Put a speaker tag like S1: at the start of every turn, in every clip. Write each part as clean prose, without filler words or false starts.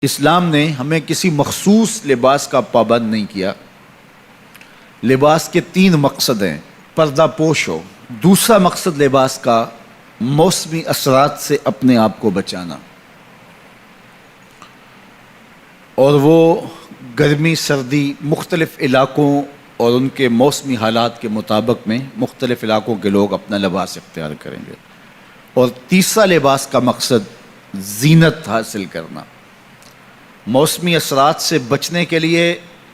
S1: اسلام نے ہمیں کسی مخصوص لباس کا پابند نہیں کیا۔ لباس کے 3 مقصد ہیں۔ پردہ پوش ہو، دوسرا مقصد لباس کا موسمی اثرات سے اپنے آپ کو بچانا، اور وہ گرمی سردی مختلف علاقوں اور ان کے موسمی حالات کے مطابق میں مختلف علاقوں کے لوگ اپنا لباس اختیار کریں گے۔ اور تیسرا لباس کا مقصد زینت حاصل کرنا۔ موسمی اثرات سے بچنے کے لیے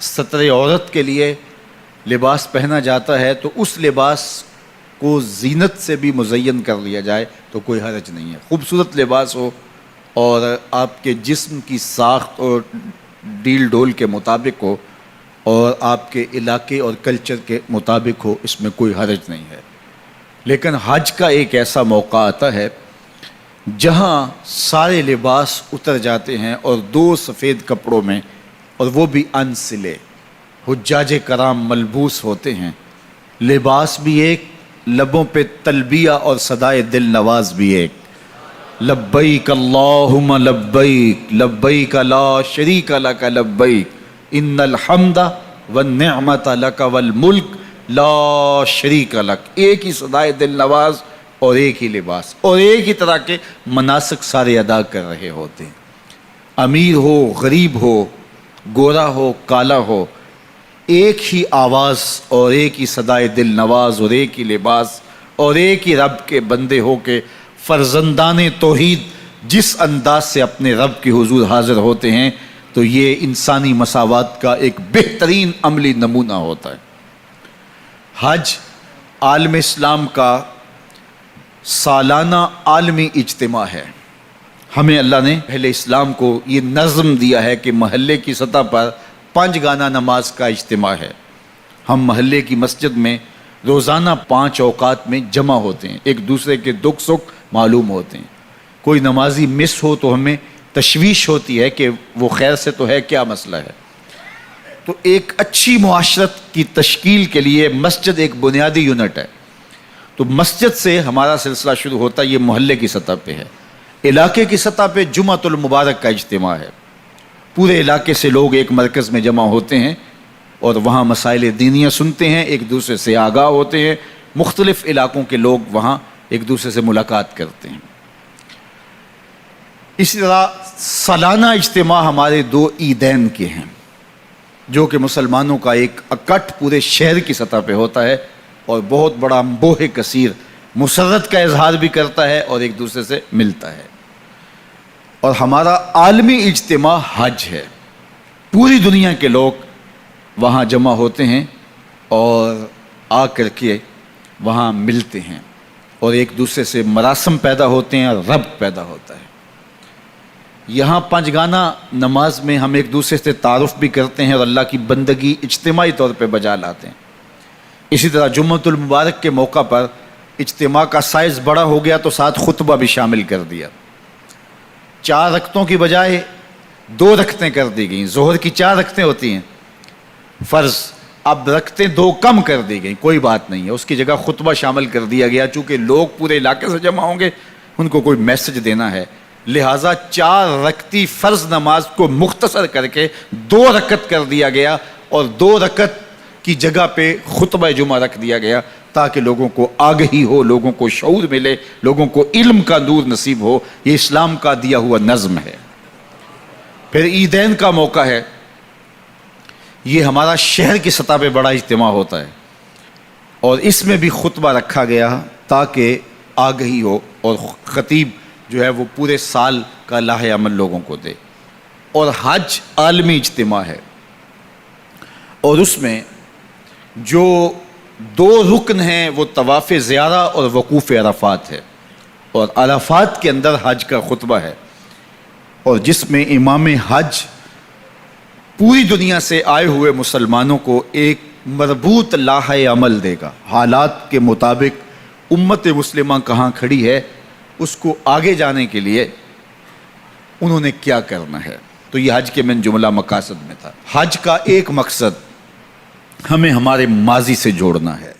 S1: ستر عورت کے لیے لباس پہنا جاتا ہے، تو اس لباس کو زینت سے بھی مزین کر لیا جائے تو کوئی حرج نہیں ہے۔ خوبصورت لباس ہو اور آپ کے جسم کی ساخت اور ڈیل ڈول کے مطابق ہو اور آپ کے علاقے اور کلچر کے مطابق ہو، اس میں کوئی حرج نہیں ہے۔ لیکن حج کا ایک ایسا موقع آتا ہے جہاں سارے لباس اتر جاتے ہیں اور 2 سفید کپڑوں میں، اور وہ بھی انسلے، حجاج کرام ملبوس ہوتے ہیں۔ لباس بھی ایک، لبوں پہ تلبیہ اور صدائے دل نواز بھی ایک، لبیک اللہم لبیک لبیک لا شریک لک لبیک ان الحمد والنعمت لک والملک لا شریک لک۔ ایک ہی صدائے دل نواز اور ایک ہی لباس اور ایک ہی طرح کے مناسک سارے ادا کر رہے ہوتے ہیں۔ امیر ہو، غریب ہو، گورا ہو، کالا ہو، ایک ہی آواز اور ایک ہی صدائے دل نواز اور ایک ہی لباس اور ایک ہی رب کے بندے ہو کے فرزندان توحید جس انداز سے اپنے رب کے حضور حاضر ہوتے ہیں، تو یہ انسانی مساوات کا ایک بہترین عملی نمونہ ہوتا ہے۔ حج عالم اسلام کا سالانہ عالمی اجتماع ہے۔ ہمیں اللہ نے اہل اسلام کو یہ نظم دیا ہے کہ محلے کی سطح پر 5 گانا نماز کا اجتماع ہے۔ ہم محلے کی مسجد میں روزانہ 5 اوقات میں جمع ہوتے ہیں، ایک دوسرے کے دکھ سکھ معلوم ہوتے ہیں۔ کوئی نمازی مس ہو تو ہمیں تشویش ہوتی ہے کہ وہ خیر سے تو ہے، کیا مسئلہ ہے۔ تو ایک اچھی معاشرت کی تشکیل کے لیے مسجد ایک بنیادی یونٹ ہے۔ تو مسجد سے ہمارا سلسلہ شروع ہوتا ہے، یہ محلے کی سطح پہ ہے۔ علاقے کی سطح پہ جمعۃ المبارک کا اجتماع ہے۔ پورے علاقے سے لوگ ایک مرکز میں جمع ہوتے ہیں اور وہاں مسائل دینیہ سنتے ہیں، ایک دوسرے سے آگاہ ہوتے ہیں، مختلف علاقوں کے لوگ وہاں ایک دوسرے سے ملاقات کرتے ہیں۔ اسی طرح سالانہ اجتماع ہمارے 2 عیدین کے ہیں، جو کہ مسلمانوں کا ایک اکٹھ پورے شہر کی سطح پہ ہوتا ہے اور بہت بڑا انبوہ کثیر مسرت کا اظہار بھی کرتا ہے اور ایک دوسرے سے ملتا ہے۔ اور ہمارا عالمی اجتماع حج ہے۔ پوری دنیا کے لوگ وہاں جمع ہوتے ہیں اور آ کر کے وہاں ملتے ہیں اور ایک دوسرے سے مراسم پیدا ہوتے ہیں اور ربط پیدا ہوتا ہے۔ یہاں 5 گانا نماز میں ہم ایک دوسرے سے تعارف بھی کرتے ہیں اور اللہ کی بندگی اجتماعی طور پہ بجا لاتے ہیں۔ اسی طرح جمعۃ المبارک کے موقع پر اجتماع کا سائز بڑا ہو گیا تو ساتھ خطبہ بھی شامل کر دیا۔ 4 رکعتوں کی بجائے 2 رکعتیں کر دی گئیں۔ ظہر کی 4 رکعتیں ہوتی ہیں فرض، اب رکعتیں 2 کم کر دی گئیں، کوئی بات نہیں ہے، اس کی جگہ خطبہ شامل کر دیا گیا۔ چونکہ لوگ پورے علاقے سے جمع ہوں گے، ان کو کوئی میسج دینا ہے، لہٰذا 4 رکعتی فرض نماز کو مختصر کر کے 2 رکعت کر دیا گیا اور 2 رکعت کی جگہ پہ خطبہ جمعہ رکھ دیا گیا، تاکہ لوگوں کو آگہی ہو، لوگوں کو شعور ملے، لوگوں کو علم کا نور نصیب ہو۔ یہ اسلام کا دیا ہوا نظم ہے۔ پھر عیدین کا موقع ہے، یہ ہمارا شہر کی سطح پہ بڑا اجتماع ہوتا ہے اور اس میں بھی خطبہ رکھا گیا تاکہ آگہی ہو اور خطیب جو ہے وہ پورے سال کا لاہ عمل لوگوں کو دے۔ اور حج عالمی اجتماع ہے اور اس میں جو 2 رکن ہیں وہ طواف زیارہ اور وقوف عرفات ہے، اور عرفات کے اندر حج کا خطبہ ہے، اور جس میں امام حج پوری دنیا سے آئے ہوئے مسلمانوں کو ایک مربوط لاہ عمل دے گا۔ حالات کے مطابق امت مسلمہ کہاں کھڑی ہے، اس کو آگے جانے کے لیے انہوں نے کیا کرنا ہے۔ تو یہ حج کے من جملہ مقاصد میں تھا۔ حج کا ایک مقصد ہمیں ہمارے ماضی سے جوڑنا ہے۔